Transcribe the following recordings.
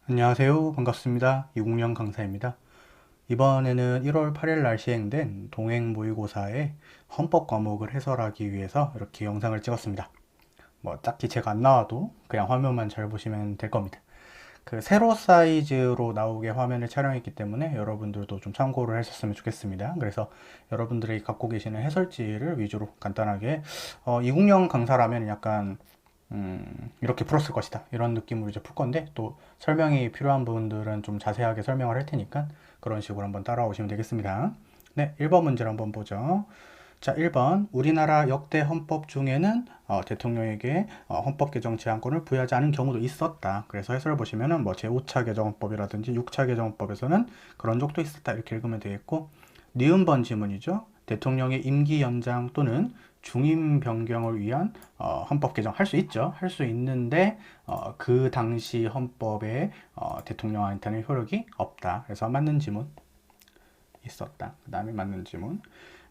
안녕하세요. 반갑습니다. 이국영 강사입니다. 이번에는 1월 8일 날 시행된 동행 모의고사의 헌법 과목을 해설하기 위해서 이렇게 영상을 찍었습니다. 뭐 딱히 제가 안 나와도 그냥 화면만 잘 보시면 될 겁니다. 그 세로 사이즈로 나오게 화면을 촬영했기 때문에 여러분들도 좀 참고를 하셨으면 좋겠습니다. 그래서 여러분들이 갖고 계시는 해설지를 위주로 간단하게 이국영 강사라면 약간 이렇게 풀었을 것이다. 이런 느낌으로 이제 풀 건데, 또 설명이 필요한 부분들은 좀 자세하게 설명을 할 테니까 그런 식으로 한번 따라오시면 되겠습니다. 네, 1번 문제를 한번 보죠. 자, 1번. 우리나라 역대 헌법 중에는 대통령에게 헌법 개정 제한권을 부여하지 않은 경우도 있었다. 그래서 해설을 보시면은 뭐 제5차 개정헌법이라든지 6차 개정헌법에서는 그런 적도 있었다. 이렇게 읽으면 되겠고, 니은번 지문이죠. 대통령의 임기 연장 또는 중임 변경을 위한 헌법 개정 할 수 있죠. 할 수 있는데 그 당시 헌법에 대통령한테는 효력이 없다. 그래서 맞는 지문 있었다. 그 다음에 맞는 지문.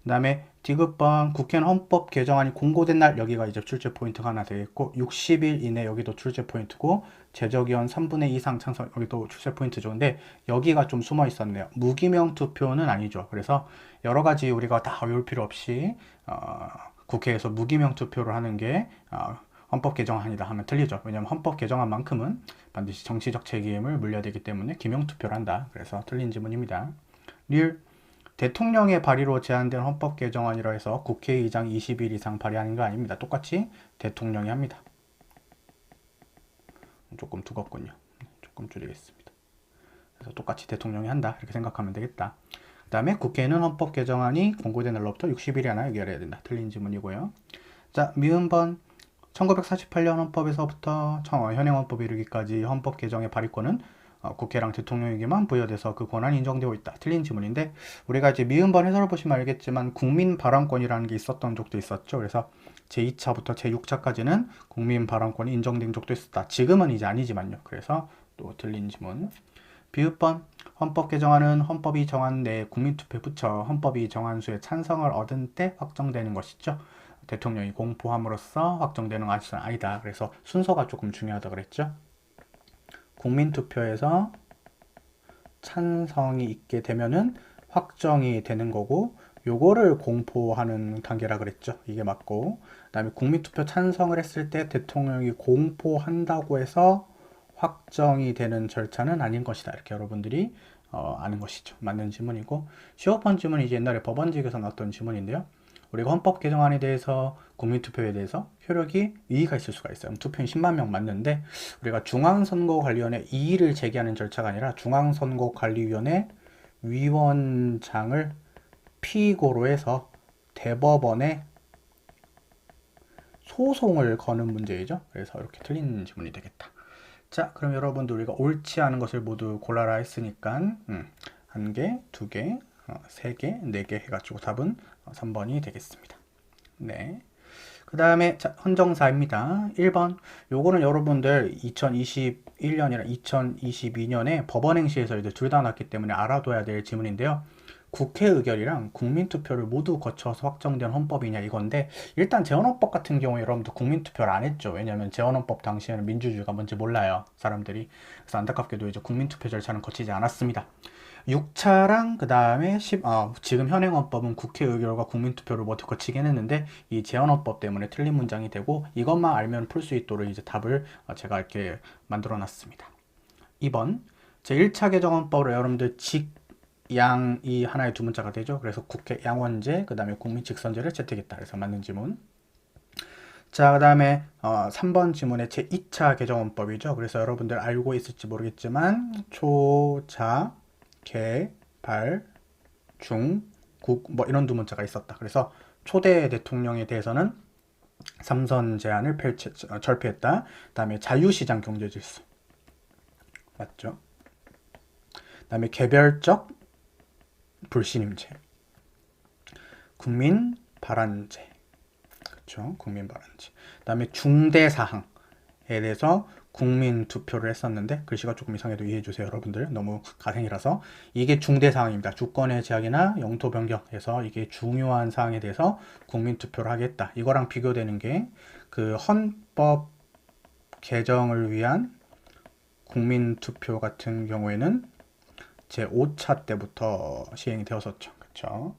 그 다음에 디귿번 국회는 헌법 개정안이 공고된 날 여기가 이제 출제 포인트가 하나 되겠고 60일 이내 여기도 출제 포인트고 제적의원 3분의 2 이상 찬성 여기도 출제 포인트죠. 근데 여기가 좀 숨어 있었네요. 무기명 투표는 아니죠. 그래서 여러 가지 우리가 다 외울 필요 없이 국회에서 무기명 투표를 하는 게 헌법 개정안이다 하면 틀리죠. 왜냐하면 헌법 개정안만큼은 반드시 정치적 책임을 물려야 되기 때문에 기명 투표를 한다. 그래서 틀린 지문입니다. 릴 대통령의 발의로 제안된 헌법 개정안이라 해서 국회의장 20일 이상 발의하는 거 아닙니다. 똑같이 대통령이 합니다. 조금 두껍군요. 조금 줄이겠습니다. 그래서 똑같이 대통령이 한다. 이렇게 생각하면 되겠다. 그 다음에 국회는 헌법 개정안이 공고된 날로부터 60일이 안에 의결해야 된다. 틀린 지문이고요. 자, 미음번 1948년 헌법에서부터 현행 헌법에 이르기까지 헌법 개정의 발의권은 국회랑 대통령에게만 부여돼서 그 권한이 인정되고 있다. 틀린 지문인데 우리가 이제 미음번 해설을 보시면 알겠지만 국민 발언권이라는 게 있었던 적도 있었죠. 그래서 제2차부터 제6차까지는 국민 발언권이 인정된 적도 있었다. 지금은 이제 아니지만요. 그래서 또 틀린 지문. 비읍번 헌법 개정안은 헌법이 정한 내 국민투표에 붙여 헌법이 정한 수의 찬성을 얻은 때 확정되는 것이죠. 대통령이 공포함으로써 확정되는 것은 아니다. 그래서 순서가 조금 중요하다 그랬죠. 국민투표에서 찬성이 있게 되면은 확정이 되는 거고 요거를 공포하는 단계라 그랬죠. 이게 맞고 그다음에 국민투표 찬성을 했을 때 대통령이 공포한다고 해서 확정이 되는 절차는 아닌 것이다. 이렇게 여러분들이 아는 것이죠. 맞는 지문이고 15번 지문이 이제 옛날에 법원직에서 나왔던 지문인데요. 우리가 헌법 개정안에 대해서 국민투표에 대해서 효력이 이의가 있을 수가 있어요. 투표인 10만 명 맞는데 우리가 중앙선거관리위원회 이의를 제기하는 절차가 아니라 중앙선거관리위원회 위원장을 피고로 해서 대법원에 소송을 거는 문제이죠. 그래서 이렇게 틀린 지문이 되겠다. 자, 그럼 여러분들 우리가 옳지 않은 것을 모두 골라라 했으니까 한 개, 두 개, 세 개, 네 개 해가지고 답은 3번이 되겠습니다. 네. 그 다음에 헌정사입니다. 1번. 요거는 여러분들 2021년이랑 2022년에 법원행시에서 이제 둘 다 났기 때문에 알아둬야 될 지문인데요. 국회 의결이랑 국민투표를 모두 거쳐서 확정된 헌법이냐 이건데 일단 재헌헌법 같은 경우에 여러분들 국민투표를 안 했죠. 왜냐하면 재헌헌법 당시에는 민주주의가 뭔지 몰라요. 사람들이. 그래서 안타깝게도 이제 국민투표 절차는 거치지 않았습니다. 6차랑 그 다음에 지금 현행헌법은 국회 의결과 국민투표를 모두 거치긴 했는데 이 재헌헌법 때문에 틀린 문장이 되고 이것만 알면 풀 수 있도록 이제 답을 제가 이렇게 만들어 놨습니다. 2번 제1차 개정헌법으로 여러분들 양이 하나의 두 문자가 되죠. 그래서 국회 양원제, 그 다음에 국민 직선제를 채택했다. 그래서 맞는 지문. 자, 그 다음에 3번 지문의 제2차 개정헌법이죠. 그래서 여러분들 알고 있을지 모르겠지만 초자, 개, 발, 중, 국 뭐 이런 두 문자가 있었다. 그래서 초대 대통령에 대해서는 삼선 제한을 절폐했다. 그 다음에 자유시장 경제질서 맞죠? 그 다음에 개별적 불신임제, 국민 발안제, 그렇죠? 국민 발안제. 그다음에 중대 사항에 대해서 국민 투표를 했었는데 글씨가 조금 이상해도 이해해 주세요, 여러분들. 너무 가생이라서 이게 중대 사항입니다. 주권의 제약이나 영토 변경에서 이게 중요한 사항에 대해서 국민 투표를 하겠다. 이거랑 비교되는 게 그 헌법 개정을 위한 국민투표 같은 경우에는 제5차 때부터 시행이 되었었죠. 그쵸?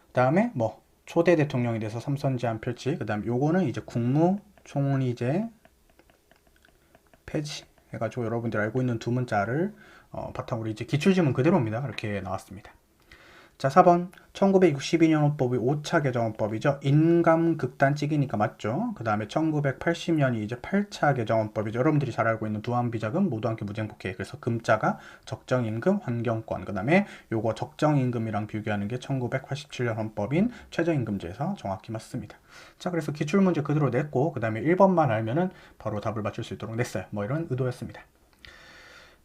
그 다음에 뭐 초대 대통령에 대해서 3선 제한 펼치. 그 다음 요거는 이제 국무총리제 폐지 해가지고 여러분들 알고 있는 두 문자를 바탕으로 이제 기출지문 그대로입니다. 이렇게 나왔습니다. 자, 4번 1962년 헌법의 5차 개정헌법이죠. 인감극단찍이니까 맞죠. 그 다음에 1980년이 이제 8차 개정헌법이죠. 여러분들이 잘 알고 있는 두한비자금 모두 함께 무쟁복해. 그래서 금자가 적정임금 환경권. 그 다음에 요거 적정임금이랑 비교하는 게 1987년 헌법인 최저임금제에서 정확히 맞습니다. 자, 그래서 기출문제 그대로 냈고 그 다음에 1번만 알면은 바로 답을 맞출 수 있도록 냈어요. 뭐 이런 의도였습니다.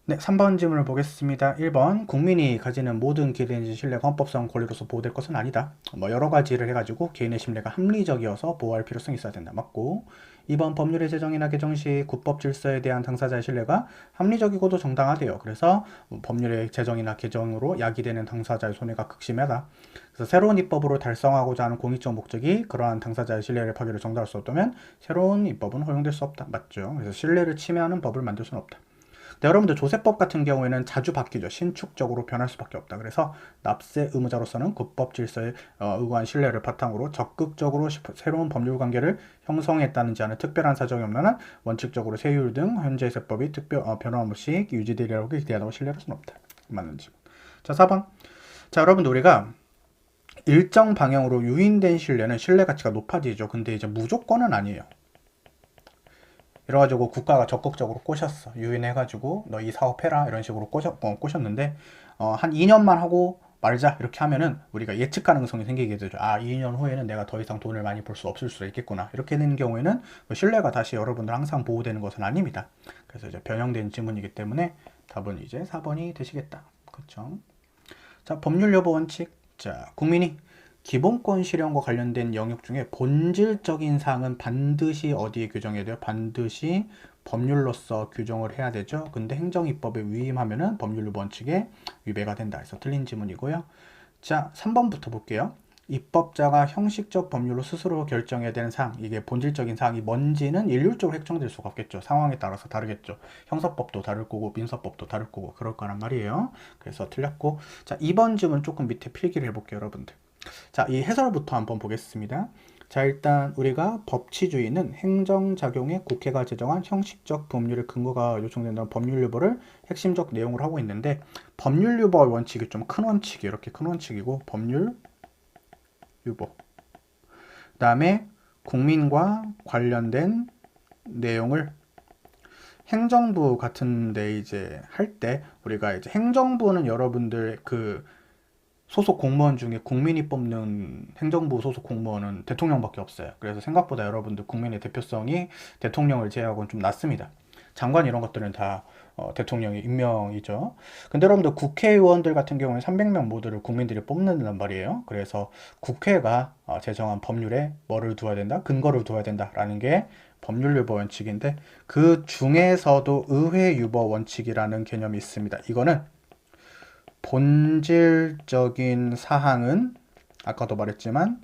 네, 3번 질문을 보겠습니다. 1번 국민이 가지는 모든 기대인지 신뢰가 헌법상 권리로서 보호될 것은 아니다. 뭐 여러 가지를 해가지고 개인의 신뢰가 합리적이어서 보호할 필요성이 있어야 된다. 맞고 2번 법률의 제정이나 개정 시 국법 질서에 대한 당사자의 신뢰가 합리적이고도 정당하대요. 그래서 법률의 제정이나 개정으로 야기되는 당사자의 손해가 극심하다. 그래서 새로운 입법으로 달성하고자 하는 공익적 목적이 그러한 당사자의 신뢰를 파괴를 정당할 수 없다면 새로운 입법은 허용될 수 없다. 맞죠? 그래서 신뢰를 침해하는 법을 만들 수는 없다. 네, 여러분들 조세법 같은 경우에는 자주 바뀌죠. 신축적으로 변할 수밖에 없다. 그래서 납세 의무자로서는 국법 질서에 의거한 신뢰를 바탕으로 적극적으로 새로운 법률 관계를 형성했다는 제한에 특별한 사정이 없는 한 원칙적으로 세율 등 현재 세법이 변화 없이 유지되리라고 기대한다고 신뢰할 수는 없다. 맞는 질문. 자, 4번. 자, 여러분들 우리가 일정 방향으로 유인된 신뢰는 신뢰 가치가 높아지죠. 근데 이제 무조건은 아니에요. 이래가지고 국가가 적극적으로 꼬셨어. 유인해가지고 너 이 사업해라 이런 식으로 꼬셨는데 한 2년만 하고 말자 이렇게 하면은 우리가 예측 가능성이 생기게 되죠. 아, 2년 후에는 내가 더 이상 돈을 많이 벌 수 없을 수도 있겠구나. 이렇게 되는 경우에는 신뢰가 다시 여러분들 항상 보호되는 것은 아닙니다. 그래서 이제 변형된 지문이기 때문에 답은 이제 4번이 되시겠다. 그렇죠? 자, 법률 여부 원칙. 자, 국민이 기본권 실현과 관련된 영역 중에 본질적인 사항은 반드시 어디에 규정해야 돼요? 반드시 법률로서 규정을 해야 되죠. 근데 행정입법에 위임하면은 법률 원칙에 위배가 된다. 해서 틀린 지문이고요. 자, 3번부터 볼게요. 입법자가 형식적 법률로 스스로 결정해야 되는 사항, 이게 본질적인 사항이 뭔지는 일률적으로 확정될 수가 없겠죠. 상황에 따라서 다르겠죠. 형사법도 다를 거고 민사법도 다를 거고 그럴 거란 말이에요. 그래서 틀렸고, 자, 2번 질문 조금 밑에 필기를 해볼게요, 여러분들. 자, 이 해설부터 한번 보겠습니다. 자, 일단 우리가 법치주의는 행정작용에 국회가 제정한 형식적 법률의 근거가 요청된다는 법률유보를 핵심적 내용으로 하고 있는데, 법률유보 원칙이 좀 큰 원칙이 이렇게 큰 원칙이고, 법률유보 그 다음에 국민과 관련된 내용을 행정부 같은데 이제 할 때 우리가 이제 행정부는 여러분들 그 소속 공무원 중에 국민이 뽑는 행정부 소속 공무원은 대통령밖에 없어요. 그래서 생각보다 여러분들 국민의 대표성이 대통령을 제외하고는 좀 낮습니다. 장관 이런 것들은 다 대통령의 임명이죠. 근데 여러분들 국회의원들 같은 경우는 300명 모두를 국민들이 뽑는단 말이에요. 그래서 국회가 제정한 법률에 뭐를 두어야 된다? 근거를 두어야 된다라는 게 법률유보 원칙인데, 그 중에서도 의회유보 원칙이라는 개념이 있습니다. 이거는 본질적인 사항은 아까도 말했지만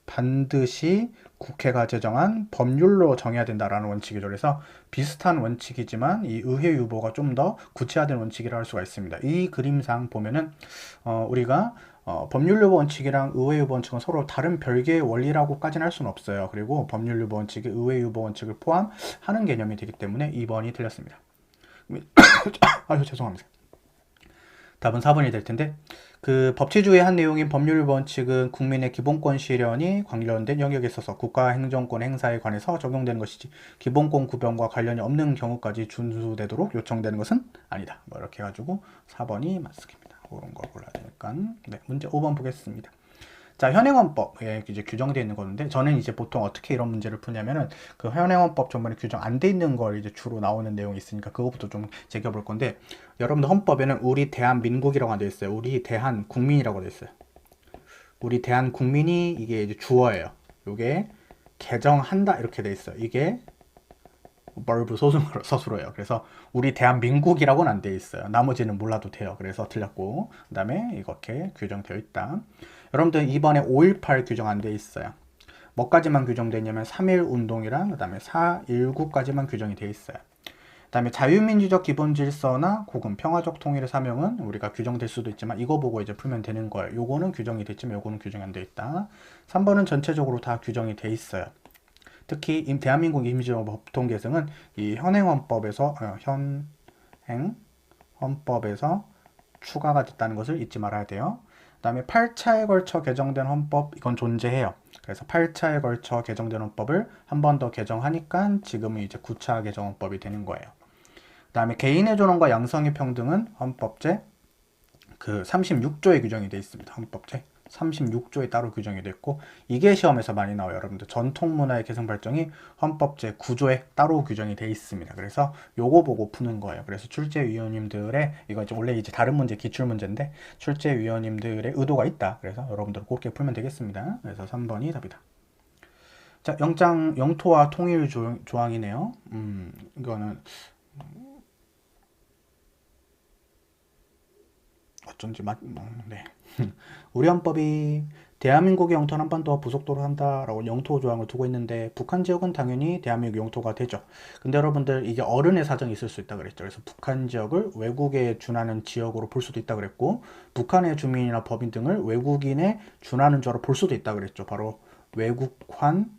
반드시 국회가 제정한 법률로 정해야 된다라는 원칙이죠. 그래서 비슷한 원칙이지만 이 의회 유보가 좀 더 구체화된 원칙이라 할 수가 있습니다. 이 그림상 보면은 우리가 법률 유보 원칙이랑 의회 유보 원칙은 서로 다른 별개의 원리라고까지는 할 수는 없어요. 그리고 법률 유보 원칙이 의회 유보 원칙을 포함하는 개념이 되기 때문에 2번이 틀렸습니다. 아유, 죄송합니다. 답은 4번이 될 텐데, 그 법치주의의 한 내용인 법률 원칙은 국민의 기본권 실현이 관련된 영역에 있어서 국가 행정권 행사에 관해서 적용되는 것이지 기본권 구별과 관련이 없는 경우까지 준수되도록 요청되는 것은 아니다. 뭐 이렇게 해가지고 4번이 맞습니다. 그런 거 골라야 되니까. 네, 문제 5번 보겠습니다. 자, 현행헌법에 이제 규정되어 있는 건데, 저는 이제 보통 어떻게 이런 문제를 푸냐면은 그 현행헌법 전반에 규정 안 돼 있는 걸 이제 주로 나오는 내용이 있으니까 그거부터 좀 제껴볼 건데, 여러분들 헌법에는 우리 대한민국이라고 돼 있어요. 우리 대한국민이라고 돼 있어요. 우리 대한국민이 이게 이제 주어예요. 이게 개정한다 이렇게 돼 있어요. 이게 verb 서술어예요. 그래서 우리 대한민국이라고는 안 돼 있어요. 나머지는 몰라도 돼요. 그래서 틀렸고, 그 다음에 이렇게 규정되어 있다. 여러분들 이번에 5.18 규정 안 돼 있어요. 뭐까지만 규정되냐면 3.1 운동이랑 그 다음에 4.19까지만 규정이 돼 있어요. 그다음에 자유민주적 기본질서나 혹은 평화적 통일의 사명은 우리가 규정될 수도 있지만 이거 보고 이제 풀면 되는 거예요. 요거는 규정이 됐지만 요거는 규정이 안 돼 있다. 3번은 전체적으로 다 규정이 돼 있어요. 특히 대한민국 임시정부 법통 계승은 이 현행 헌법에서 현행 헌법에서 추가가 됐다는 것을 잊지 말아야 돼요. 그 다음에 8차에 걸쳐 개정된 헌법 이건 존재해요. 그래서 8차에 걸쳐 개정된 헌법을 한 번 더 개정하니까 지금은 이제 9차 개정 헌법이 되는 거예요. 그 다음에 개인의 존엄과 양성의 평등은 헌법제 그 36조에 규정이 되어 있습니다. 헌법제 36조에 따로 규정이 되어 있고 이게 시험에서 많이 나와요. 여러분들 전통문화의 개성 발전이 헌법제 9조에 따로 규정이 되어 있습니다. 그래서 요거 보고 푸는 거예요. 그래서 출제위원님들의 이거 이제 원래 이제 다른 문제 기출 문제인데 출제위원님들의 의도가 있다. 그래서 여러분들 곱게 풀면 되겠습니다. 그래서 3번이 답이다. 자, 영토와 통일 조항이네요. 이거는 어쩐지 네. 우리 헌법이 대한민국의 영토는 한반도와 부속도로 한다라고 영토 조항을 두고 있는데 북한 지역은 당연히 대한민국 영토가 되죠. 근데 여러분들 이게 어른의 사정이 있을 수 있다 그랬죠. 그래서 북한 지역을 외국에 준하는 지역으로 볼 수도 있다 그랬고 북한의 주민이나 법인 등을 외국인에 준하는 자로 볼 수도 있다 그랬죠. 바로 외국환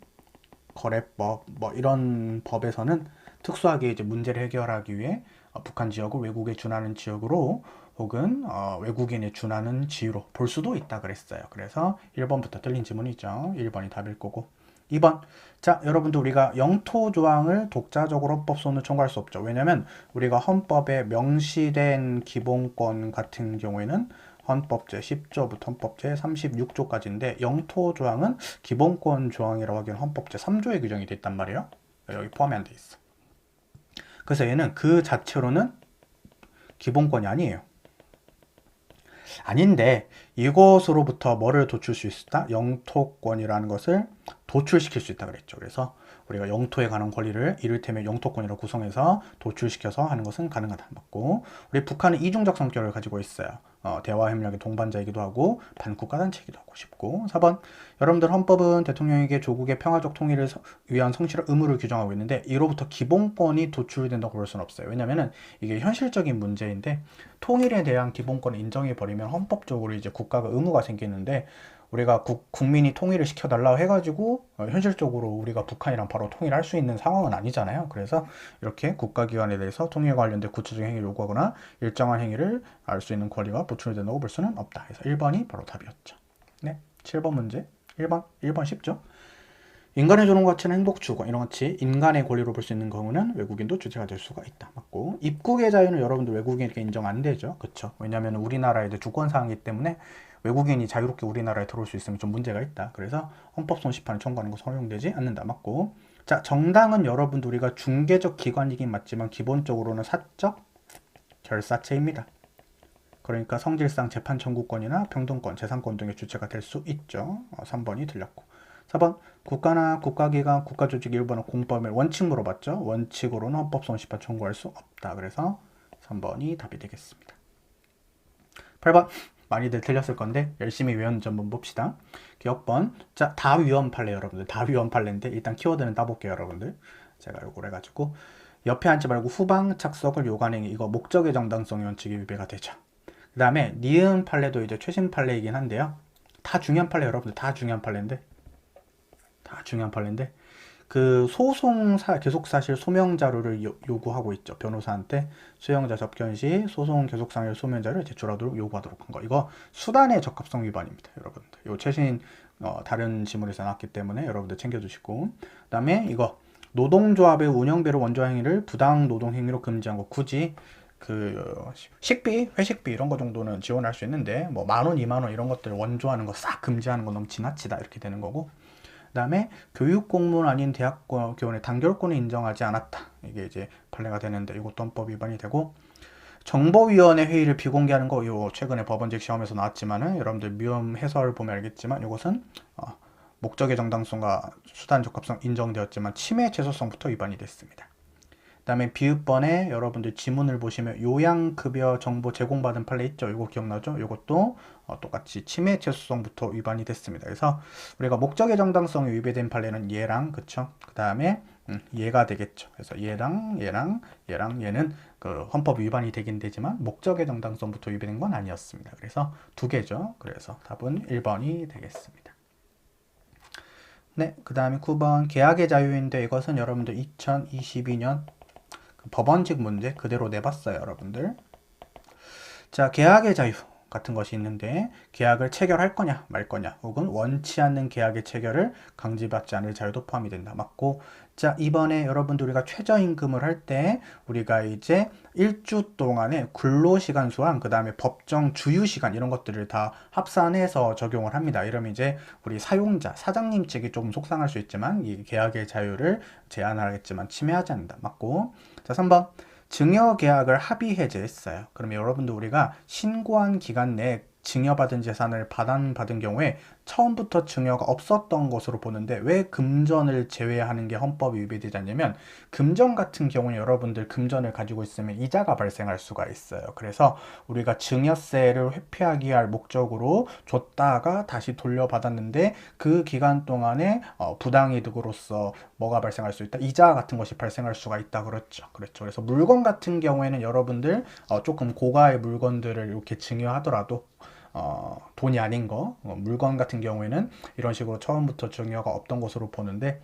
거래법 뭐 이런 법에서는 특수하게 이제 문제를 해결하기 위해 북한 지역을 외국에 준하는 지역으로 혹은 외국인에 준하는 지위로 볼 수도 있다 그랬어요. 그래서 1번부터 틀린 지문이죠. 1번이 답일 거고 2번 자 여러분들 우리가 영토 조항을 독자적으로 헌법소원을 청구할 수 없죠. 왜냐면 우리가 헌법에 명시된 기본권 같은 경우에는 헌법제 10조부터 헌법제 36조까지인데 영토 조항은 기본권 조항이라고 하기엔 헌법제 3조에 규정이 됐단 말이에요. 여기 포함이 안 돼 있어. 그래서 얘는 그 자체로는 기본권이 아니에요. 아닌데 이것으로부터 뭐를 도출 수 있다? 영토권이라는 것을 도출시킬 수 있다 그랬죠. 그래서 우리가 영토에 관한 권리를 이를테면 영토권이라고 구성해서 도출시켜서 하는 것은 가능하다. 맞고 우리 북한은 이중적 성격을 가지고 있어요. 대화협력의 동반자이기도 하고 반국가단체이기도 하고 싶고 4번 여러분들 헌법은 대통령에게 조국의 평화적 통일을 위한 성실한 의무를 규정하고 있는데 이로부터 기본권이 도출된다고 볼 수는 없어요. 왜냐면은 이게 현실적인 문제인데 통일에 대한 기본권을 인정해버리면 헌법적으로 이제 국가가 의무가 생기는데 우리가 국민이 통일을 시켜달라고 해가지고 현실적으로 우리가 북한이랑 바로 통일할 수 있는 상황은 아니잖아요. 그래서 이렇게 국가기관에 대해서 통일과 관련된 구체적인 행위를 요구하거나 일정한 행위를 알 수 있는 권리가 보충된다고 볼 수는 없다. 그래서 1번이 바로 답이었죠. 네, 7번 문제 1번 쉽죠? 인간의 존엄 가치는 행복 추구 이런 같이 인간의 권리로 볼 수 있는 경우는 외국인도 주체가 될 수가 있다. 맞고 입국의 자유는 여러분들 외국인에게 인정 안 되죠. 그렇죠? 왜냐하면 우리나라의 주권 사항이기 때문에 외국인이 자유롭게 우리나라에 들어올 수 있으면 좀 문제가 있다. 그래서 헌법 손실판을 청구하는 거 허용되지 않는다. 맞고 자 정당은 여러분들 우리가 중개적 기관이긴 맞지만 기본적으로는 사적 결사체입니다. 그러니까 성질상 재판 청구권이나 평등권, 재산권 등의 주체가 될 수 있죠. 3번이 틀렸고 4번 국가나 국가기관, 국가조직 일부는 공법을 원칙 물어봤죠. 원칙으로는 헌법소원시판 청구할 수 없다. 그래서 3번이 답이 되겠습니다. 8번 많이들 틀렸을 건데 열심히 외운 점 한번 봅시다. 기억번 자 다위헌 판례 여러분들 다위헌 판례인데 일단 키워드는 따볼게요 여러분들. 제가 요걸 해가지고 옆에 앉지 말고 후방 착석을 요구하는 이거 목적의 정당성의 원칙이 위배가 되죠. 그 다음에 니은 판례도 이제 최신 판례이긴 한데요. 다 중요한 판례 여러분들 다 중요한 판례인데 그 소송 계속 사실 소명 자료를 요구하고 있죠. 변호사한테 수용자 접견 시 소송 계속 사실 소명 자료를 제출하도록 요구하도록 한 거. 이거 수단의 적합성 위반입니다, 여러분들. 요 최신 다른 지문에서 나왔기 때문에 여러분들 챙겨주시고 그다음에 이거 노동조합의 운영배로 원조 행위를 부당 노동 행위로 금지한 거 굳이 그 식비, 회식비 이런 거 정도는 지원할 수 있는데 뭐 10,000원, 20,000원 이런 것들 원조하는 거 싹 금지하는 거 너무 지나치다 이렇게 되는 거고 그 다음에 교육공무원 아닌 대학교원의 단결권을 인정하지 않았다. 이게 이제 판례가 되는데 이것도 헌법 위반이 되고 정보위원회 회의를 비공개하는 거 요 최근에 법원직 시험에서 나왔지만은 여러분들 미움 해설 보면 알겠지만 이것은 목적의 정당성과 수단 적합성 인정되었지만 침해 최소성부터 위반이 됐습니다. 그 다음에 비읍번에 여러분들 지문을 보시면 요양급여 정보 제공받은 판례 있죠. 이거 기억나죠? 이것도 똑같이 침해 최소성부터 위반이 됐습니다. 그래서 우리가 목적의 정당성이 위배된 판례는 얘랑 그쵸? 그 다음에 얘가 되겠죠. 그래서 얘랑 얘는 그 헌법 위반이 되긴 되지만 목적의 정당성부터 위반된 건 아니었습니다. 그래서 두 개죠. 그래서 답은 1번이 되겠습니다. 네, 그 다음에 9번 계약의 자유인데 이것은 여러분들 2022년 법원직 문제 그대로 내봤어요, 여러분들. 자, 계약의 자유 같은 것이 있는데 계약을 체결할 거냐 말 거냐 혹은 원치 않는 계약의 체결을 강제받지 않을 자유도 포함이 된다. 맞고, 자 이번에 여러분들 우리가 최저임금을 할 때 우리가 이제 일주 동안의 근로시간 수랑 그 다음에 법정 주휴시간 이런 것들을 다 합산해서 적용을 합니다. 이러면 이제 우리 사용자 사장님 측이 조금 속상할 수 있지만 이 계약의 자유를 제한하겠지만 침해하지 않는다. 맞고, 자 3번 증여계약을 합의 해제했어요. 그러면 여러분들 우리가 신고한 기간 내에 증여받은 재산을 받은 경우에 처음부터 증여가 없었던 것으로 보는데 왜 금전을 제외하는 게 헌법이 위배되지 않냐면 금전 같은 경우는 여러분들 금전을 가지고 있으면 이자가 발생할 수가 있어요. 그래서 우리가 증여세를 회피하기 위한 목적으로 줬다가 다시 돌려받았는데 그 기간 동안에 부당이득으로서 뭐가 발생할 수 있다? 이자 같은 것이 발생할 수가 있다. 그렇죠. 그래서 물건 같은 경우에는 여러분들 조금 고가의 물건들을 이렇게 증여하더라도 돈이 아닌 거, 물건 같은 경우에는 이런 식으로 처음부터 증여가 없던 것으로 보는데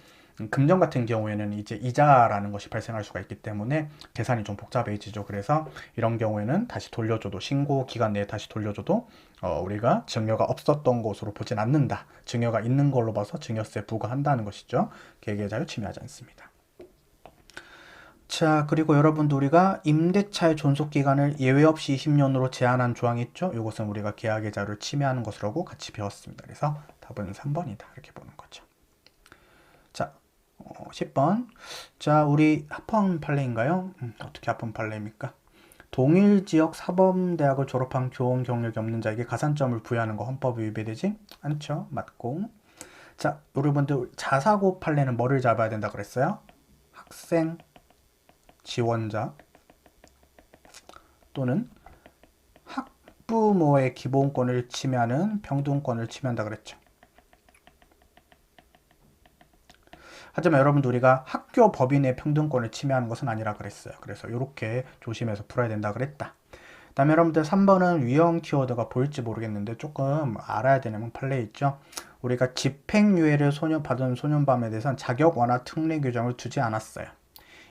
금전 같은 경우에는 이제 이자라는 것이 발생할 수가 있기 때문에 계산이 좀 복잡해지죠. 그래서 이런 경우에는 다시 돌려줘도 신고 기간 내에 다시 돌려줘도 우리가 증여가 없었던 것으로 보진 않는다. 증여가 있는 걸로 봐서 증여세 부과한다는 것이죠. 계약의 자유 침해하지 않습니다. 자, 그리고 여러분들 우리가 임대차의 존속기간을 예외 없이 20년으로 제한한 조항이 있죠. 이것은 우리가 계약의 자유를 침해하는 것이라고 같이 배웠습니다. 그래서 답은 3번이다. 이렇게 보는 거죠. 자, 10번. 자, 우리 합헌 판례인가요? 어떻게 합헌 판례입니까? 동일 지역 사범대학을 졸업한 교원 경력이 없는 자에게 가산점을 부여하는 거 헌법이 위배되지 않죠? 맞고. 자, 여러분들 자사고 판례는 뭐를 잡아야 된다 그랬어요? 학생 지원자 또는 학부모의 기본권을 침해하는 평등권을 침해한다 그랬죠. 하지만 여러분들 우리가 학교 법인의 평등권을 침해하는 것은 아니라 그랬어요. 그래서 이렇게 조심해서 풀어야 된다 그랬다. 그 다음에 여러분들 3번은 위험 키워드가 보일지 모르겠는데 조금 알아야 되는 판례 있죠. 우리가 집행유예를 받은 소년범에 대해서는 자격 완화 특례 규정을 두지 않았어요.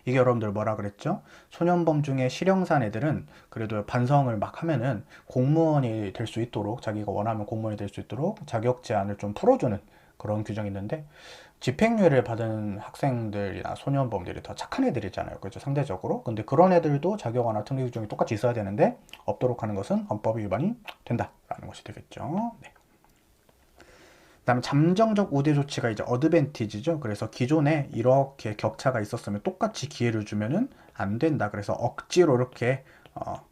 이게 여러분들 뭐라 그랬죠? 소년범 중에 실형산 애들은 그래도 반성을 막 하면은 공무원이 될 수 있도록 자기가 원하면 공무원이 될 수 있도록 자격 제한을 좀 풀어주는 그런 규정이 있는데 집행유예를 받은 학생들이나 소년범들이 더 착한 애들이잖아요. 그렇죠? 상대적으로. 근데 그런 애들도 자격 완화 특례 규정이 똑같이 있어야 되는데 없도록 하는 것은 헌법 위반이 된다라는 것이 되겠죠. 네. 그다음에 잠정적 우대 조치가 이제 어드밴티지죠. 그래서 기존에 이렇게 격차가 있었으면 똑같이 기회를 주면은 안 된다. 그래서 억지로 이렇게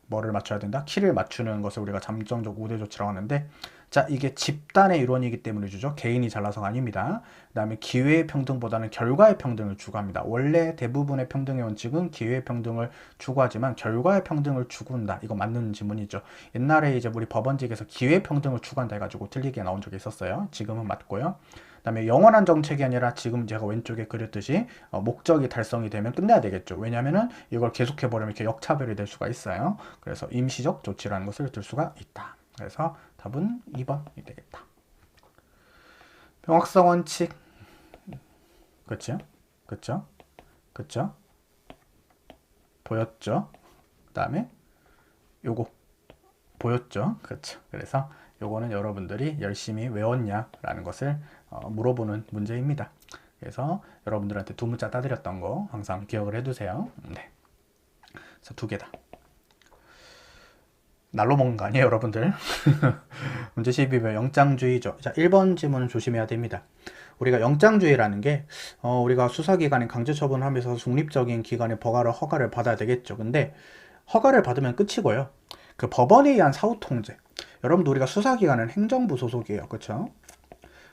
뭐를 맞춰야 된다? 키를 맞추는 것을 우리가 잠정적 우대 조치라고 하는데, 자 이게 집단의 일원이기 때문에 주죠. 개인이 잘나서가 아닙니다. 그 다음에 기회의 평등보다는 결과의 평등을 추구합니다. 원래 대부분의 평등의 원칙은 기회의 평등을 추구하지만 결과의 평등을 추구한다. 이거 맞는 지문이죠. 옛날에 이제 우리 법원직에서 기회의 평등을 추구한다 해가지고 틀리게 나온 적이 있었어요. 지금은 맞고요. 그 다음에 영원한 정책이 아니라 지금 제가 왼쪽에 그렸듯이 목적이 달성이 되면 끝내야 되겠죠. 왜냐면은 이걸 계속해버리면 이렇게 역차별이 될 수가 있어요. 그래서 임시적 조치라는 것을 들 수가 있다. 그래서 답은 2번이 되겠다. 명확성 원칙. 그렇죠? 그렇죠? 그렇죠? 보였죠? 그 다음에 요거 보였죠? 그렇죠. 그래서 요거는 여러분들이 열심히 외웠냐라는 것을 물어보는 문제입니다. 그래서 여러분들한테 두 문자 따드렸던 거 항상 기억을 해두세요. 네. 그래서 두 개다. 날로 먹는 거 아니에요, 여러분들? 문제 12번 영장주의죠. 자, 1번 지문은 조심해야 됩니다. 우리가 영장주의라는 게 우리가 수사기관에 강제처분을 하면서 중립적인 기관의 허가를 받아야 되겠죠. 근데 허가를 받으면 끝이고요. 그 법원에 의한 사후통제. 여러분들 우리가 수사기관은 행정부 소속이에요. 그렇죠?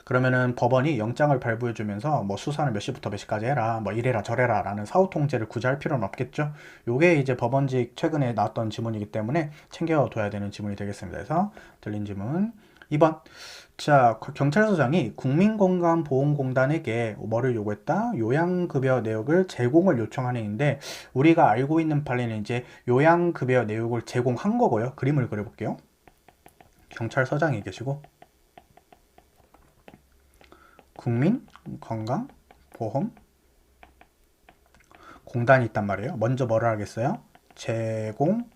그러면은 법원이 영장을 발부해주면서 뭐 수사는 몇 시부터 몇 시까지 해라, 뭐 이래라 저래라 라는 사후통제를 굳이 할 필요는 없겠죠. 요게 이제 법원직 최근에 나왔던 지문이기 때문에 챙겨둬야 되는 지문이 되겠습니다. 그래서 들린 지문 2번. 자, 경찰서장이 국민건강보험공단에게 뭐를 요구했다? 요양급여 내역을 제공을 요청하는 인데, 우리가 알고 있는 판례는 이제 요양급여 내역을 제공한 거고요. 그림을 그려볼게요. 경찰서장이 계시고, 국민건강보험공단이 있단 말이에요. 먼저 뭐를 하겠어요? 제공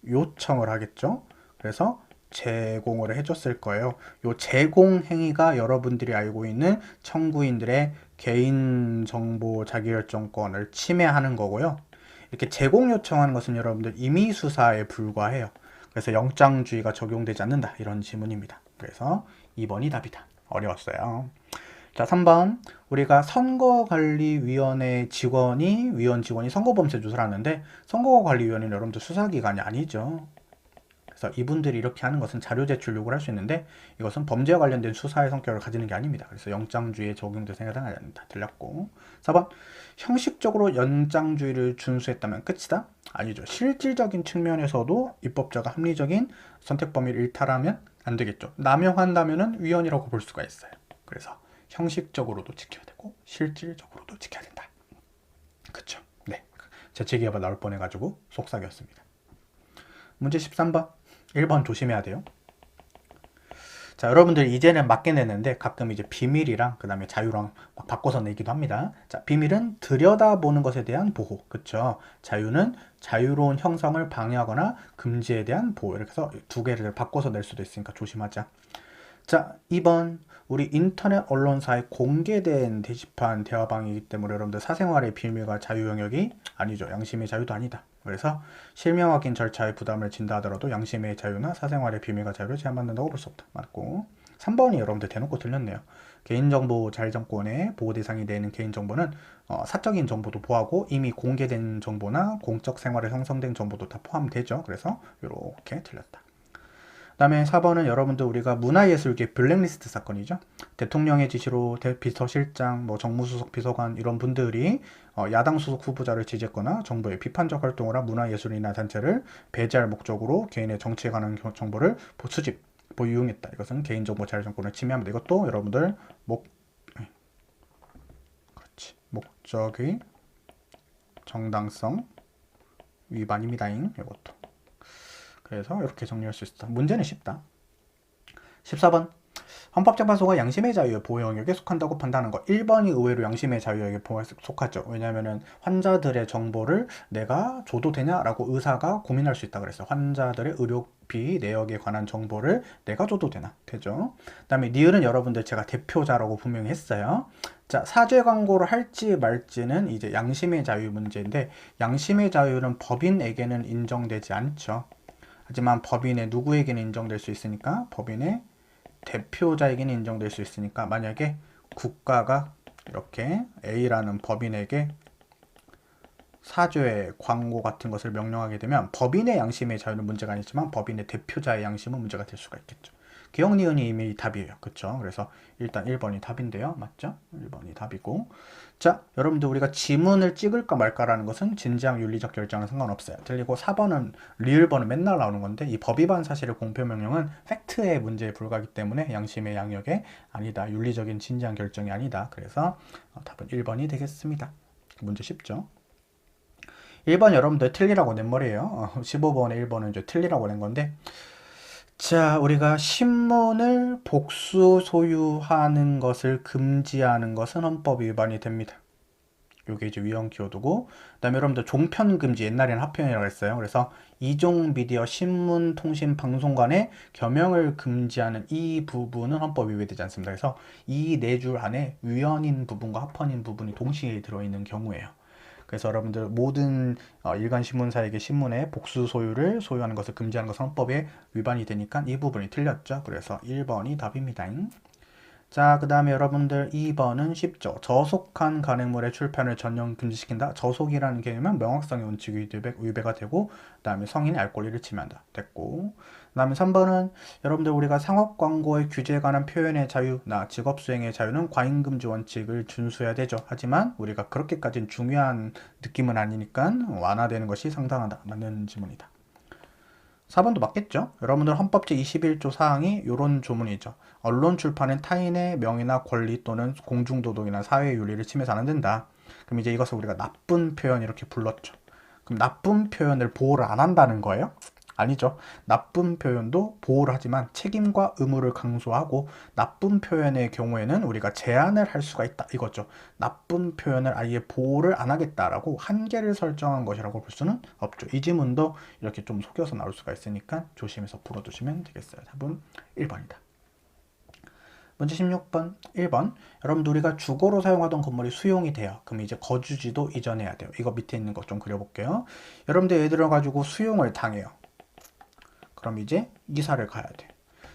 요청을 하겠죠. 그래서 제공을 해줬을 거예요. 요 제공 행위가 여러분들이 알고 있는 청구인들의 개인정보 자기결정권을 침해하는 거고요. 이렇게 제공 요청하는 것은 여러분들 임의 수사에 불과해요. 그래서 영장주의가 적용되지 않는다. 이런 지문입니다. 그래서 2번이 답이다. 어려웠어요. 자, 3번. 우리가 선거관리위원회 직원이, 위원 직원이 선거범죄 조사를 하는데, 선거관리위원회는 여러분들 수사기관이 아니죠. 그래서 이분들이 이렇게 하는 것은 자료 제출 요구를 할 수 있는데, 이것은 범죄와 관련된 수사의 성격을 가지는 게 아닙니다. 그래서 영장주의에 적용돼서 해당하지 않는다. 들렸고. 4번. 형식적으로 영장주의를 준수했다면 끝이다? 아니죠. 실질적인 측면에서도 입법자가 합리적인 선택 범위를 일탈하면 안 되겠죠. 남용한다면은 위헌이라고 볼 수가 있어요. 그래서 형식적으로도 지켜야 되고 실질적으로도 지켜야 된다. 그쵸? 네. 재채기가 나올 뻔해가지고 속삭였습니다. 문제 13번. 1번 조심해야 돼요. 자, 여러분들 이제는 맞게 내는데 가끔 이제 비밀이랑 그 다음에 자유랑 막 바꿔서 내기도 합니다. 자, 비밀은 들여다보는 것에 대한 보호. 그쵸? 자유는 자유로운 형성을 방해하거나 금지에 대한 보호. 이렇게 해서 두 개를 바꿔서 낼 수도 있으니까 조심하자. 자, 2번. 우리 인터넷 언론사에 공개된 게시판 대화방이기 때문에 여러분들 사생활의 비밀과 자유 영역이 아니죠. 양심의 자유도 아니다. 그래서 실명 확인 절차의 부담을 진다 하더라도 양심의 자유나 사생활의 비밀과 자유를 제한받는다고 볼 수 없다. 맞고. 3번이 여러분들 대놓고 틀렸네요. 개인정보 자율정권의 보호 대상이 되는 개인정보는 사적인 정보도 보호하고 이미 공개된 정보나 공적 생활에 형성된 정보도 다 포함되죠. 그래서 이렇게 틀렸다. 그 다음에 4번은 여러분들 우리가 문화예술계 블랙리스트 사건이죠. 대통령의 지시로 비서실장, 뭐 정무수석 비서관 이런 분들이 야당 소속 후보자를 지지했거나 정부의 비판적 활동을 한 문화예술이나 단체를 배제할 목적으로 개인의 정치에 관한 정보를 수집, 이용했다. 이것은 개인정보 자율정권을 침해합니다. 이것도 여러분들 목적의 정당성 위반입니다. 이것도. 그래서 이렇게 정리할 수 있다. 문제는 쉽다. 14번. 헌법재판소가 양심의 자유의 보호 영역에 속한다고 판단하는 거. 1번이 의외로 양심의 자유 영역에 속하죠. 왜냐하면 환자들의 정보를 내가 줘도 되냐라고 의사가 고민할 수 있다 그랬어요. 환자들의 의료비 내역에 관한 정보를 내가 줘도 되나? 되죠. 그 다음에 니은은 여러분들 제가 대표자라고 분명히 했어요. 자, 사죄 광고를 할지 말지는 이제 양심의 자유 문제인데, 양심의 자유는 법인에게는 인정되지 않죠. 하지만 법인의 누구에게는 인정될 수 있으니까, 법인의 대표자에게는 인정될 수 있으니까, 만약에 국가가 이렇게 A라는 법인에게 사죄 광고 같은 것을 명령하게 되면 법인의 양심의 자유는 문제가 아니지만 법인의 대표자의 양심은 문제가 될 수가 있겠죠. 기억 니은이 이미 답이에요. 그렇죠? 그래서 일단 1번이 답인데요. 맞죠? 1번이 답이고. 자, 여러분들 우리가 지문을 찍을까 말까라는 것은 진지한 윤리적 결정은 상관없어요. 틀리고 4번은 리을번은 맨날 나오는 건데, 이 법 위반 사실의 공표 명령은 팩트의 문제에 불과하기 때문에 양심의 영역에 아니다. 윤리적인 진지한 결정이 아니다. 그래서 답은 1번이 되겠습니다. 문제 쉽죠? 1번 여러분들 틀리라고 낸 말이에요. 15번에 1번은 이제 틀리라고 낸 건데, 자, 우리가 신문을 복수 소유하는 것을 금지하는 것은 헌법 위반이 됩니다. 요게 이제 위헌 키워드고, 그다음에 여러분들 종편 금지, 옛날에는 합편이라고 했어요. 그래서 이종 미디어 신문 통신 방송관의 겸용을 금지하는 이 부분은 헌법 위배되지 않습니다. 그래서 이 네 줄 안에 위헌인 부분과 합헌인 부분이 동시에 들어있는 경우예요. 그래서 여러분들 모든 일간 신문사에게 신문의 복수 소유를 소유하는 것을 금지하는 것은 헌법에 위반이 되니까 이 부분이 틀렸죠. 그래서 1번이 답입니다. 자, 그 다음에 여러분들 2번은 쉽죠. 저속한 간행물의 출판을 전면 금지시킨다. 저속이라는 개념은 명확성의 원칙이 위배가 되고, 그 다음에 성인의 알 권리를 침해한다. 됐고, 그 다음에 3번은 여러분들 우리가 상업 광고의 규제에 관한 표현의 자유나 직업 수행의 자유는 과잉금지 원칙을 준수해야 되죠. 하지만 우리가 그렇게까지는 중요한 느낌은 아니니까 완화되는 것이 상당하다. 맞는 지문이다. 4번도 맞겠죠? 여러분들 헌법 제21조 사항이 이런 조문이죠. 언론 출판은 타인의 명예나 권리 또는 공중도덕이나 사회윤리를 침해서 안 된다. 그럼 이제 이것을 우리가 나쁜 표현 이렇게 불렀죠. 그럼 나쁜 표현을 보호를 안 한다는 거예요? 아니죠. 나쁜 표현도 보호를 하지만 책임과 의무를 강조하고 나쁜 표현의 경우에는 우리가 제한을 할 수가 있다 이거죠. 나쁜 표현을 아예 보호를 안 하겠다라고 한계를 설정한 것이라고 볼 수는 없죠. 이 지문도 이렇게 좀 속여서 나올 수가 있으니까 조심해서 풀어두시면 되겠어요. 답은 1번이다. 문제 16번 1번 여러분들 우리가 주거로 사용하던 건물이 수용이 돼요. 그럼 이제 거주지도 이전해야 돼요. 이거 밑에 있는 것 좀 그려볼게요. 여러분들 예를 들어 가지고 수용을 당해요. 그럼 이제 이사를 가야 돼.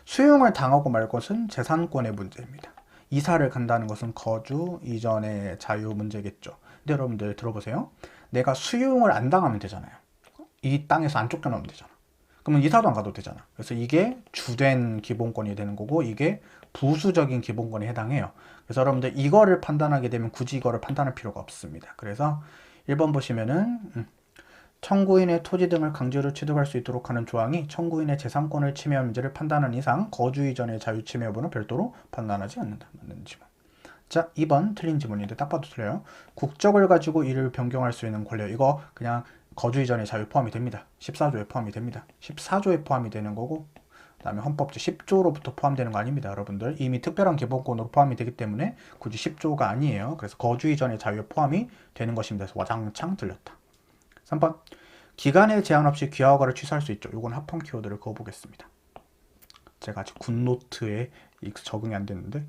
수용을 당하고 말 것은 재산권의 문제입니다. 이사를 간다는 것은 거주 이전의 자유 문제겠죠. 근데 여러분들 들어보세요. 내가 수용을 안 당하면 되잖아요. 이 땅에서 안 쫓겨나면 되잖아. 그러면 이사도 안 가도 되잖아. 그래서 이게 주된 기본권이 되는 거고 이게 부수적인 기본권에 해당해요. 그래서 여러분들 이거를 판단하게 되면 굳이 이거를 판단할 필요가 없습니다. 그래서 1번 보시면은 청구인의 토지 등을 강제로 취득할 수 있도록 하는 조항이 청구인의 재산권을 침해한 문제를 판단한 이상 거주 이전의 자유 침해 여부는 별도로 판단하지 않는다. 맞는 지문. 자, 2번 틀린 지문인데 딱 봐도 틀려요. 국적을 가지고 이를 변경할 수 있는 권리. 이거 그냥 거주 이전의 자유 포함이 됩니다. 14조에 포함이 됩니다. 14조에 포함이 되는 거고 그 다음에 헌법 제10조로부터 포함되는 거 아닙니다. 여러분들 이미 특별한 기본권으로 포함이 되기 때문에 굳이 10조가 아니에요. 그래서 거주 이전의 자유에 포함이 되는 것입니다. 그래서 와장창 틀렸다. 3번 기간에 제한 없이 귀화 허가를 취소할 수 있죠. 이건 합헌 키워드를 그어보겠습니다. 제가 아직 굿노트에 적응이 안 됐는데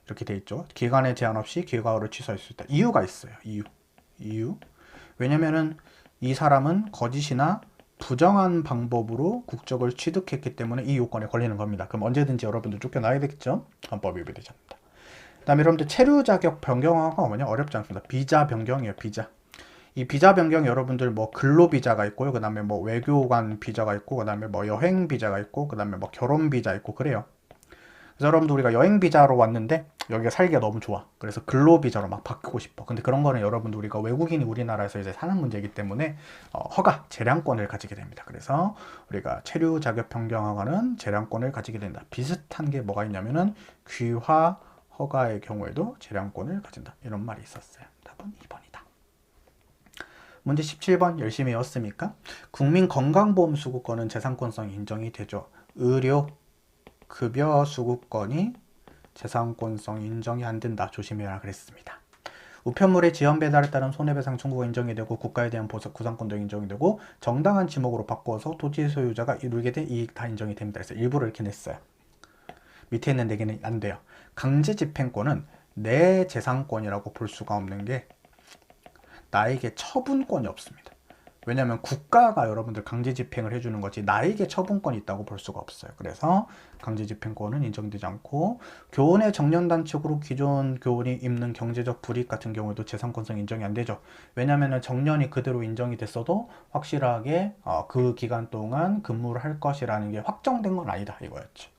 이렇게 돼 있죠. 기간에 제한 없이 귀화 허가를 취소할 수 있다. 이유가 있어요. 이유. 왜냐면은 이 사람은 거짓이나 부정한 방법으로 국적을 취득했기 때문에 이 요건에 걸리는 겁니다. 그럼 언제든지 여러분들 쫓겨나야 되겠죠. 헌법 위배되지 않는다. 그 다음에 여러분들 체류 자격 변경하고가 뭐냐 어렵지 않습니다. 비자 변경이에요. 비자. 이 비자 변경 여러분들 뭐 근로 비자가 있고요. 그 다음에 뭐 외교관 비자가 있고, 그 다음에 뭐 여행 비자가 있고, 그 다음에 뭐 결혼 비자 있고 그래요. 그래서 여러분들 우리가 여행 비자로 왔는데 여기가 살기가 너무 좋아. 그래서 근로 비자로 막 바꾸고 싶어. 근데 그런 거는 여러분들 우리가 외국인이 우리나라에서 이제 사는 문제이기 때문에 허가, 재량권을 가지게 됩니다. 그래서 우리가 체류 자격 변경하고는 재량권을 가지게 된다. 비슷한 게 뭐가 있냐면은 귀화 허가의 경우에도 재량권을 가진다. 이런 말이 있었어요. 답은 2번이다. 문제 17번 열심히 외웠습니까? 국민건강보험수급권은 재산권성이 인정이 되죠. 의료, 급여 수급권이 재산권성이 인정이 안 된다. 조심해라 그랬습니다. 우편물의 지연 배달에 따른 손해배상 청구가 인정이 되고 국가에 대한 보상 구상권도 인정이 되고 정당한 지목으로 바꿔서 토지 소유자가 이루게 된 이익 다 인정이 됩니다. 그래서 일부러 이렇게 냈어요. 밑에 있는 4개는 안 돼요. 강제집행권은 내 재산권이라고 볼 수가 없는 게 나에게 처분권이 없습니다. 왜냐하면 국가가 여러분들 강제집행을 해주는 거지 나에게 처분권이 있다고 볼 수가 없어요. 그래서 강제집행권은 인정되지 않고 교원의 정년단축으로 기존 교원이 입는 경제적 불이익 같은 경우에도 재산권성 인정이 안 되죠. 왜냐하면 정년이 그대로 인정이 됐어도 확실하게 그 기간 동안 근무를 할 것이라는 게 확정된 건 아니다 이거였죠.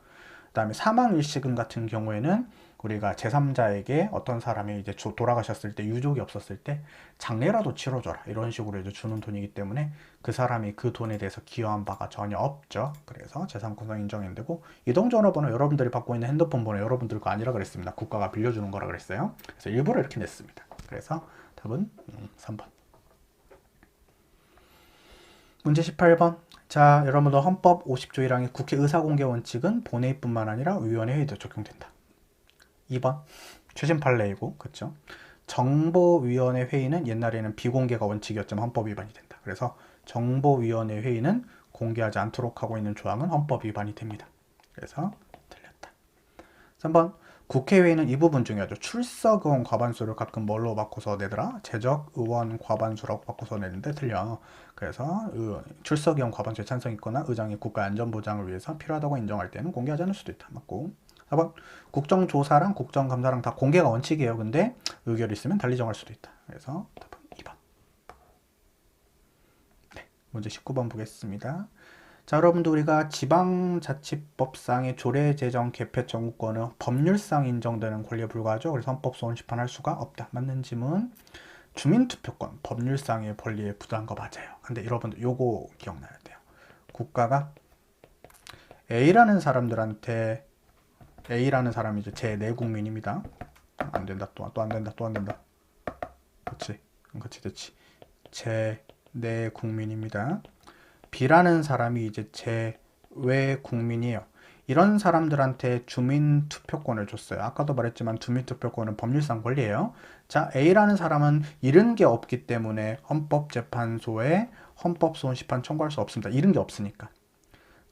그 다음에 사망일시금 같은 경우에는 우리가 제3자에게 어떤 사람이 이제 돌아가셨을 때 유족이 없었을 때 장례라도 치러줘라 이런 식으로 이제 주는 돈이기 때문에 그 사람이 그 돈에 대해서 기여한 바가 전혀 없죠. 그래서 재산권성 인정이 안 되고 이동전화번호 여러분들이 받고 있는 핸드폰 번호 여러분들 거 아니라 그랬습니다. 국가가 빌려주는 거라 그랬어요. 그래서 일부러 이렇게 냈습니다. 그래서 답은 3번. 문제 18번. 자, 여러분들 헌법 50조 1항의 국회 의사공개 원칙은 본회의뿐만 아니라 위원회 회의도 적용된다. 2번 최신 판례이고 그렇죠. 정보위원회 회의는 옛날에는 비공개가 원칙이었지만 헌법 위반이 된다. 그래서 정보위원회 회의는 공개하지 않도록 하고 있는 조항은 헌법 위반이 됩니다. 그래서 틀렸다. 3번 국회회의는 이 부분 중요하죠. 출석의원 과반수를 가끔 뭘로 바꿔서 내더라? 재적의원 과반수라고 바꿔서 내는데 틀려. 그래서 출석의원 과반수에 찬성이 있거나 의장이 국가 안전보장을 위해서 필요하다고 인정할 때는 공개하지 않을 수도 있다. 맞고 4번 국정조사랑 국정감사랑 다 공개가 원칙이에요. 근데 의결이 있으면 달리 정할 수도 있다. 그래서 답은 2번. 네, 문제 19번 보겠습니다. 자, 여러분들 우리가 지방자치법상의 조례제정 개표 청구권은 법률상 인정되는 권리에 불과하죠. 그래서 헌법소원 시판할 수가 없다. 맞는 지문. 주민투표권 법률상의 권리에 부과한 거 맞아요. 근데 여러분들 요거 기억나야 돼요. 국가가 A라는 사람들한테 A라는 사람이 이제 제 내국민입니다. 안 된다. 또 안 된다. 또 안 된다. 그렇지. 그렇지. 됐지. 제 내국민입니다. B라는 사람이 이제 제 외국민이에요. 이런 사람들한테 주민투표권을 줬어요. 아까도 말했지만 주민투표권은 법률상 권리예요. 자, A라는 사람은 잃은 게 없기 때문에 헌법재판소에 헌법소원심판 청구할 수 없습니다. 잃은 게 없으니까.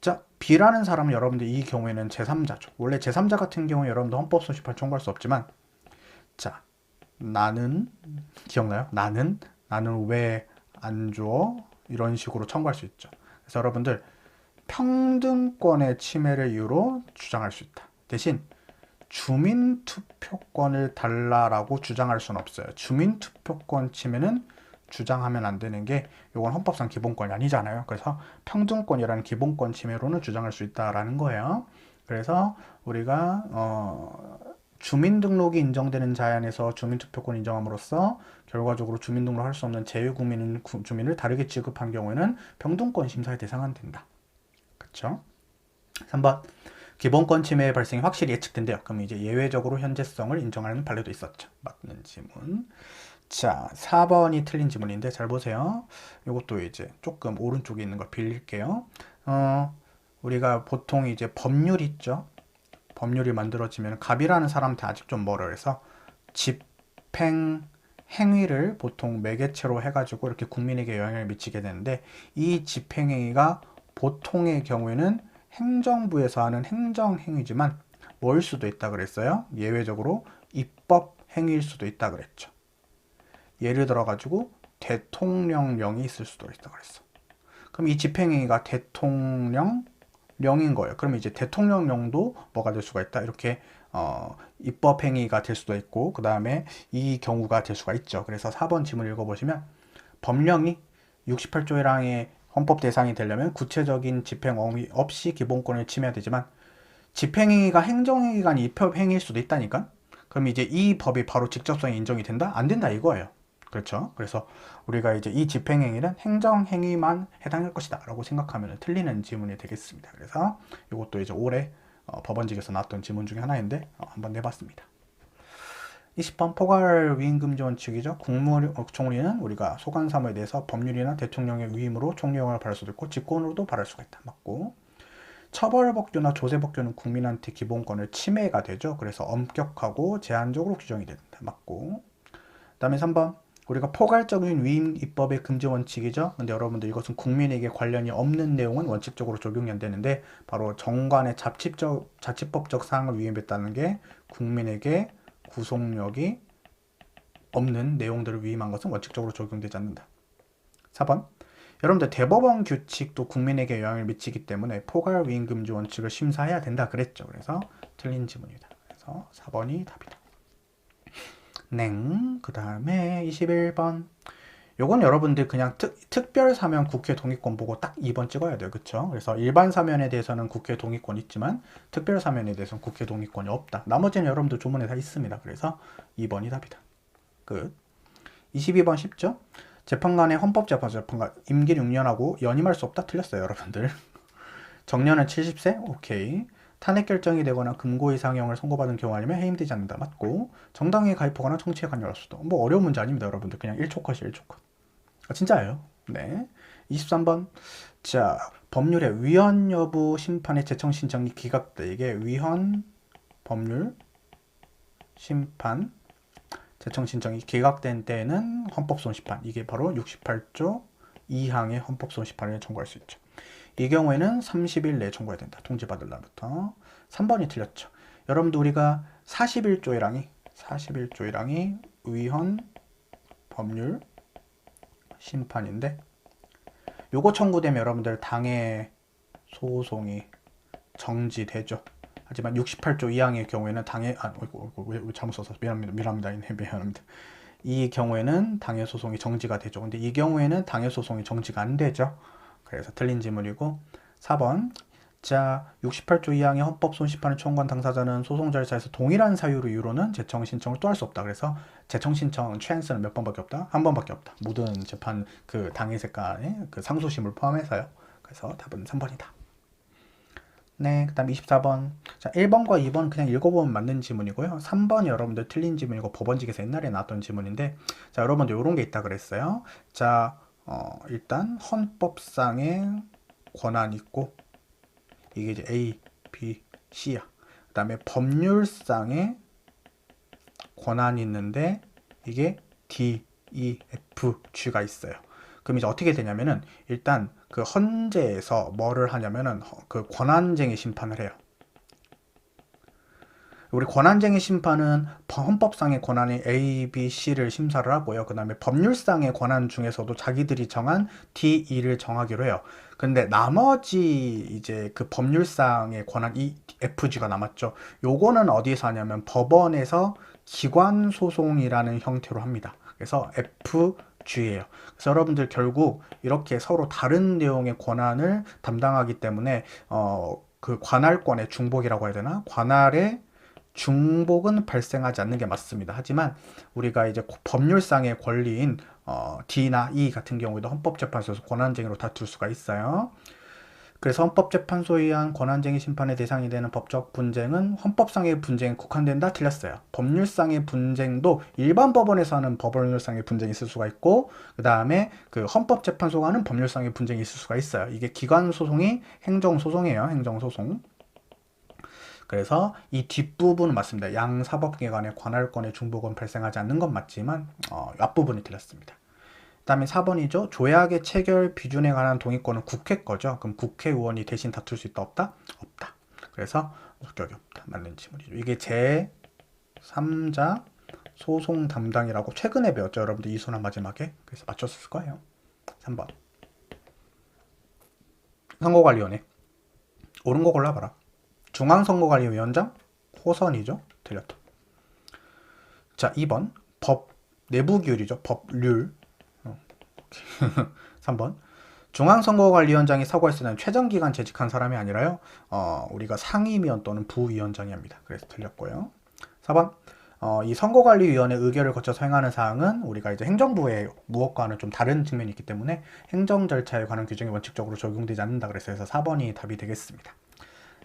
자, B라는 사람은 여러분들 이 경우에는 제3자죠. 원래 제3자 같은 경우에 여러분들 헌법소원심판 청구할 수 없지만, 자, 나는 기억나요? 나는 왜 안 줘? 이런 식으로 청구할 수 있죠. 그래서 여러분들 평등권의 침해를 이유로 주장할 수 있다. 대신 주민투표권을 달라라고 주장할 수는 없어요. 주민투표권 침해는 주장하면 안 되는 게 이건 헌법상 기본권이 아니잖아요. 그래서 평등권이라는 기본권 침해로는 주장할 수 있다라는 거예요. 그래서 우리가 주민등록이 인정되는 자연에서 주민투표권 인정함으로써 결과적으로 주민등록 할 수 없는 제외국민 주민을 다르게 취급한 경우에는 평등권 심사의 대상은 된다. 그렇죠? 3번 기본권 침해의 발생이 확실히 예측된대요. 그럼 이제 예외적으로 현재성을 인정하는 판례도 있었죠. 맞는 지문. 자, 4번이 틀린 지문인데 잘 보세요. 이것도 이제 조금 오른쪽에 있는 걸 빌릴게요. 우리가 보통 이제 법률 있죠. 법률이 만들어지면 갑이라는 사람한테 아직 좀 멀어요. 그래서 집행 행위를 보통 매개체로 해가지고 이렇게 국민에게 영향을 미치게 되는데 이 집행행위가 보통의 경우에는 행정부에서 하는 행정행위지만 뭐일 수도 있다 그랬어요. 예외적으로 입법행위일 수도 있다 그랬죠. 예를 들어가지고 대통령령이 있을 수도 있다 그랬어. 그럼 이 집행행위가 대통령령인 거예요. 그럼 이제 대통령령도 뭐가 될 수가 있다. 이렇게 입법행위가 될 수도 있고 그 다음에 이 경우가 될 수가 있죠. 그래서 4번 지문 읽어보시면 법령이 68조 1항의 헌법 대상이 되려면 구체적인 집행행위 없이 기본권을 침해야 되지만 집행행위가 행정행위가 아닌 입법행위일 수도 있다니까. 그럼 이제 이 법이 바로 직접성이 인정이 된다? 안 된다 이거예요. 그렇죠? 그래서 우리가 이제 이 집행행위는 행정행위만 해당할 것이다 라고 생각하면 틀리는 지문이 되겠습니다. 그래서 이것도 이제 올해 법원직에서 나왔던 지문 중에 하나인데 한번 내봤습니다. 20번 포괄 위임금지 원칙이죠. 총리는 우리가 소관 사무에 대해서 법률이나 대통령의 위임으로 총리령을 발할 수도 있고 직권으로도 발할 수가 있다. 맞고. 처벌법규나 조세법규는 국민한테 기본권을 침해가 되죠. 그래서 엄격하고 제한적으로 규정이 된다. 맞고. 그 다음에 3번 우리가 포괄적인 위임 입법의 금지 원칙이죠. 근데 여러분들 이것은 국민에게 관련이 없는 내용은 원칙적으로 적용이 안 되는데 바로 정관의 자치법적 사항을 위임했다는 게 국민에게 구속력이 없는 내용들을 위임한 것은 원칙적으로 적용되지 않는다. 4번 여러분들 대법원 규칙도 국민에게 영향을 미치기 때문에 포괄 위임 금지 원칙을 심사해야 된다 그랬죠. 그래서 틀린 지문입니다. 그래서 4번이 답이다. 그 다음에 21번 요건 여러분들 그냥 특별 사면 국회 동의권 보고 딱 2번 찍어야 돼요. 그쵸? 그래서 일반 사면에 대해서는 국회 동의권 있지만 특별 사면에 대해서는 국회 동의권이 없다. 나머지는 여러분들 조문에 다 있습니다. 그래서 2번이 답이다. 끝. 22번 쉽죠? 재판관의 헌법재판소 재판관 임기 6년하고 연임할 수 없다. 틀렸어요. 여러분들. 정년은 70세? 오케이. 탄핵 결정이 되거나 금고 이상형을 선고받은 경우 아니면 해임되지 않는다. 맞고. 정당에 가입하거나 정치에 관여할 수도. 뭐 어려운 문제 아닙니다. 여러분들. 그냥 1초 컷이 1초 컷. 진짜예요. 네. 23번. 자, 법률의 위헌 여부 심판의 재청 신청이 기각돼. 이게 위헌 법률 심판 재청 신청이 기각된 때에는 헌법소원 심판. 이게 바로 68조 2항의 헌법소원 심판을 청구할 수 있죠. 이 경우에는 30일 내에 청구해야 된다. 통지받을 날부터. 3번이 틀렸죠. 여러분들 우리가 41조 1항이 위헌 법률 심판인데 요거 청구되면 여러분들 당의 소송이 정지되죠. 하지만 68조 2항의 경우에는 당의 왜 잘못 써서 미안합니다. 이 경우에는 당의 소송이 정지가 되죠. 근데 이 경우에는 당의 소송이 정지가 안 되죠. 그래서 틀린 지문이고 4번 자 68조 2항의 헌법소원 심판을 청구한 당사자는 소송 절차에서 동일한 사유로 이유로는 재청 신청을 또 할 수 없다. 그래서 재청 신청 찬스는 몇 번밖에 없다? 한 번밖에 없다. 모든 재판 그 당의 색깔의 그 상소심을 포함해서요. 그래서 답은 3번이다. 네, 그 다음 24번. 자, 1번과 2번 그냥 읽어보면 맞는 지문이고요. 3번이 여러분들 틀린 지문이고 법원직에서 옛날에 나왔던 지문인데, 자, 여러분들 이런 게 있다 그랬어요. 자, 일단 헌법상의 권한이 있고, 이게 이제 A, B, C야. 그 다음에 법률상의 권한이 있는데, 이게 D, E, F, G가 있어요. 그럼 이제 어떻게 되냐면은 일단 그 헌재에서 뭐를 하냐면은 그 권한쟁의 심판을 해요. 우리 권한쟁의 심판은 헌법상의 권한이 A, B, C를 심사를 하고요. 그 다음에 법률상의 권한 중에서도 자기들이 정한 D, E를 정하기로 해요. 근데 나머지 이제 그 법률상의 권한 E, F, G가 남았죠. 요거는 어디서 하냐면 법원에서 기관 소송이라는 형태로 합니다. 그래서 F, G예요. 그래서 여러분들 결국 이렇게 서로 다른 내용의 권한을 담당하기 때문에 그 관할권의 중복이라고 해야 되나? 관할의 중복은 발생하지 않는 게 맞습니다. 하지만 우리가 이제 법률상의 권리인 D나 E 같은 경우에도 헌법재판소에서 권한쟁의로 다툴 수가 있어요. 그래서 헌법재판소에 의한 권한쟁의 심판의 대상이 되는 법적 분쟁은 헌법상의 분쟁에 국한된다? 틀렸어요. 법률상의 분쟁도 일반 법원에서 하는 법률상의 분쟁이 있을 수가 있고, 그 다음에 그 헌법재판소가 하는 법률상의 분쟁이 있을 수가 있어요. 이게 기관소송이 행정소송이에요. 행정소송. 그래서 이 뒷부분은 맞습니다. 양 사법기관의 관할권의 중복은 발생하지 않는 건 맞지만 앞부분이 틀렸습니다. 그 다음에 4번이죠. 조약의 체결 비준에 관한 동의권은 국회 거죠. 그럼 국회의원이 대신 다툴 수 있다 없다? 없다. 그래서 적격이 없다. 맞는 질문이죠. 이게 제3자 소송 담당이라고 최근에 배웠죠. 여러분들 이수나 마지막에. 그래서 맞췄을 거예요. 3번. 선거관리위원회. 옳은 거 골라봐라. 중앙선거관리위원장? 호선이죠. 틀렸다. 자, 2번. 법 내부규율이죠. 법률. 3번. 중앙선거관리위원장이 사고했을 때는 최장기간 재직한 사람이 아니라요. 우리가 상임위원 또는 부위원장이 합니다. 그래서 틀렸고요. 4번. 이 선거관리위원회 의결을 거쳐서 행하는 사항은 우리가 이제 행정부의 무엇과는 좀 다른 측면이 있기 때문에 행정 절차에 관한 규정이 원칙적으로 적용되지 않는다. 그래서 4번이 답이 되겠습니다.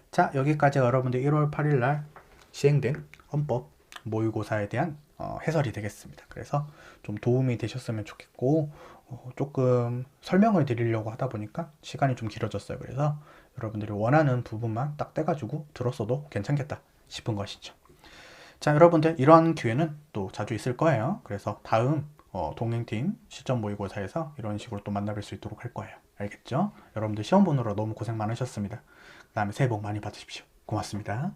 자, 여기까지 여러분들 1월 8일 날 시행된 헌법 모의고사에 대한 해설이 되겠습니다. 그래서 좀 도움이 되셨으면 좋겠고 조금 설명을 드리려고 하다 보니까 시간이 좀 길어졌어요. 그래서 여러분들이 원하는 부분만 딱 떼가지고 들었어도 괜찮겠다 싶은 것이죠. 자, 여러분들 이런 기회는 또 자주 있을 거예요. 그래서 다음 동행팀 시점 모의고사에서 이런 식으로 또 만나뵐 수 있도록 할 거예요. 알겠죠? 여러분들 시험 보느라 너무 고생 많으셨습니다. 그 다음에 새해 복 많이 받으십시오. 고맙습니다.